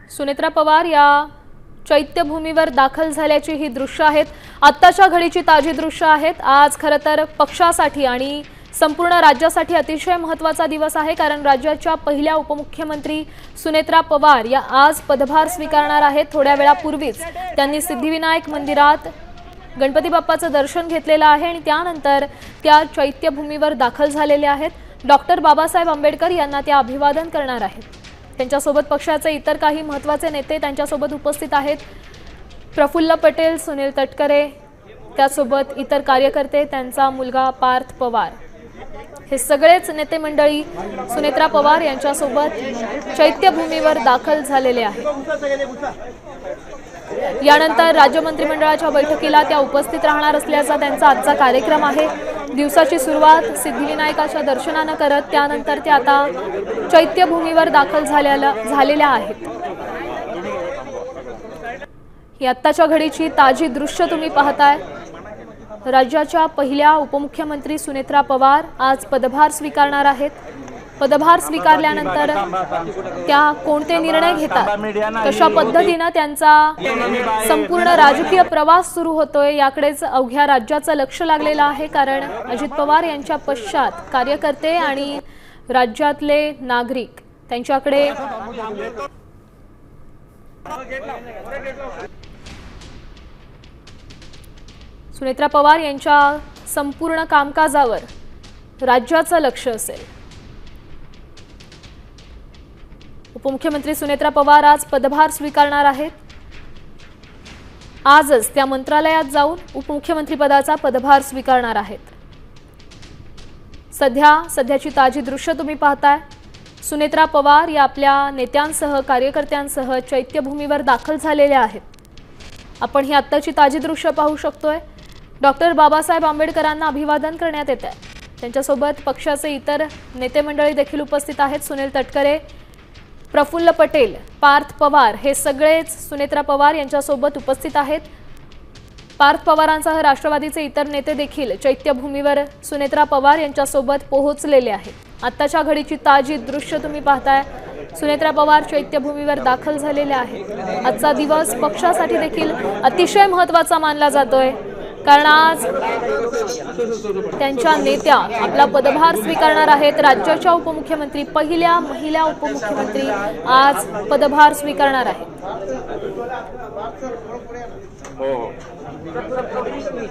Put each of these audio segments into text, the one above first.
सुनेत्रा पवार या चैत्यभूमीवर दाखल झाल्याची ही दृश्य आहेत। आत्ताच्या घडीची ताजी दृश्य आहेत। आज खरं तर पक्षासाठी आणि संपूर्ण राज्यासाठी अतिशय महत्त्वाचा दिवस आहे, कारण राज्याच्या पहिल्या उपमुख्यमंत्री सुनेत्रा पवार या आज पदभार स्वीकारणार आहेत। थोड्या वेळापूर्वीच त्यांनी सिद्धिविनायक मंदिरात गणपती बाप्पाचं दर्शन घेतलेलं आहे आणि त्यानंतर त्या चैत्यभूमीवर दाखल झालेले आहेत। डॉक्टर बाबासाहेब आंबेडकर यांना ते अभिवादन करणार आहेत। त्यांच्यासोबत पक्षाचे इतर काही महत्त्वाचे नेते त्यांच्यासोबत उपस्थित आहेत। प्रफुल्ल पटेल, सुनील तटकरे, त्यासोबत इतर कार्यकर्ते, त्यांचा मुलगा पार्थ पवार, हे सगळेच नेते मंडळी सुनेत्रा पवार यांच्यासोबत चैत्यभूमीवर दाखल झालेले आहेत। यानंतर राज्य मंत्रिमंडळाच्या बैठकीला त्या उपस्थित राहणार असल्याचा त्यांचा आजचा कार्यक्रम आहे। दिवसाची सुरुवात सिद्धिविनायकाच्या दर्शनाने करत त्यानंतर ते आता चैत्यभूमीवर दाखल झालेल्या आहेत। ही आत्ताच्या घडीची ताजी दृश्य तुम्ही पाहताय। राज्याच्या पहिल्या उपमुख्यमंत्री सुनेत्रा पवार आज पदभार स्वीकारणार आहेत। पदभार स्वीकारल्यानंतर त्या कोणते निर्णय घेतात, कशा पद्धतीने त्यांचा संपूर्ण राजकीय प्रवास सुरू होतोय याकडेच अवघ्या राज्याचं लक्ष लागलेलं आहे। कारण अजित पवार यांच्या पश्चात कार्यकर्ते आणि राज्यातले नागरिक त्यांच्याकडे सुनेत्रा पवार यांच्या संपूर्ण कामकाजावर राज्याचं लक्ष असेल। उपमुख्यमंत्री सुनेत्रा पवार आज पदभार स्वीकारणार आहेत। आजच त्या मंत्रालयात जाऊन उपमुख्यमंत्री पदाचा पदभार स्वीकारणार आहेत। सध्याची ताजी दृश्य तुम्ही पाहताय। सुनेत्रा पवार या आपल्या नेत्यांसह कार्यकर्त्यांसह चैत्यभूमीवर दाखल झालेल्या आहेत। आपण ही आत्ताची ताजी दृश्य पाहू शकतोय। डॉक्टर बाबासाहेब आंबेडकरांना अभिवादन करण्यात येत आहे। त्यांच्यासोबत पक्षाचे इतर नेते मंडळी देखील उपस्थित आहेत। सुनील तटकरे, प्रफुल्ल पटेल, पार्थ पवार, हे सगळेच सुनेत्रा पवार यांच्यासोबत उपस्थित आहेत। पार्थ पवारांसह राष्ट्रवादीचे इतर नेते देखील चैत्यभूमीवर सुनेत्रा पवार यांच्यासोबत पोहोचलेले आहेत। आत्ताच्या घडीची ताजी दृश्य तुम्ही पाहताय। सुनेत्रा पवार चैत्यभूमीवर दाखल झालेले आहेत। आजचा दिवस पक्षासाठी देखील अतिशय महत्त्वाचा मानला जातोय, कारण आज त्यांच्या नेत्या आपला पदभार स्वीकारणार आहेत। राज्याच्या उपमुख्यमंत्री, पहिल्या महिला उपमुख्यमंत्री आज पदभार स्वीकारणार आहेत।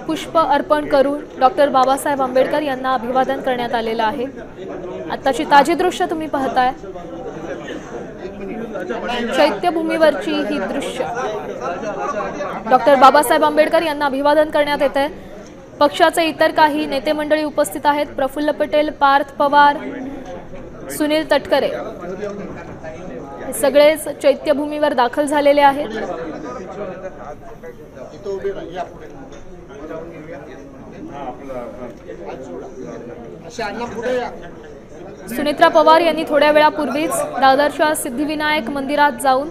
पुष्प अर्पण करून डॉक्टर बाबासाहेब आंबेडकर यांना अभिवादन करण्यात आलेलं आहे। आताची ताजी दृश्य तुम्ही पाहताय। चैत्यभूमीवरची ही दृश्य डॉक्टर बाबासाहेब आंबेडकर यांना अभिवादन करण्यात येत आहे। पक्षाचे इतर काही नेते मंडळी उपस्थित आहेत। प्रफुल्ल पटेल, पार्थ पवार, सुनील तटकरे, हे सगळेच चैत्यभूमीवर दाखल झालेले आहेत। सुनेत्रा पवार यांनी थोड्या वेळापूर्वीच दादरच्या सिद्धिविनायक मंदिरात जाऊन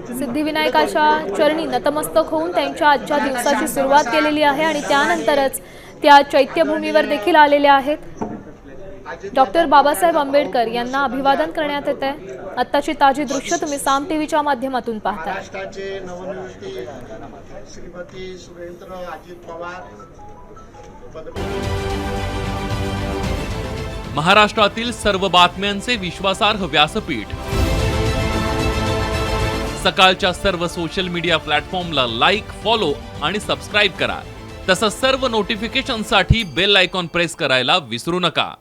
सिद्धिविनायकाच्या चरणी नतमस्तक होऊन त्यांच्या आजच्या दिवसाची सुरुवात केलेली आहे आणि त्यानंतरच त्या चैत्यभूमीवर देखील आलेल्या आहेत। डॉक्टर बाबासाहेब आंबेडकर यांना अभिवादन करण्यात येत आहे। आत्ताची ताजी दृश्य तुम्ही साम टीव्हीच्या माध्यमातून पाहताय। महाराष्ट्रातील सर्व बातम्यांचे विश्वासार्ह व्यासपीठ, सकाळच्या सर्व सोशल मीडिया प्लॅटफॉर्मला लाईक, फॉलो आणि सबस्क्राईब करा। तसंच सर्व नोटिफिकेशनसाठी बेल आयकॉन प्रेस करायला विसरू नका।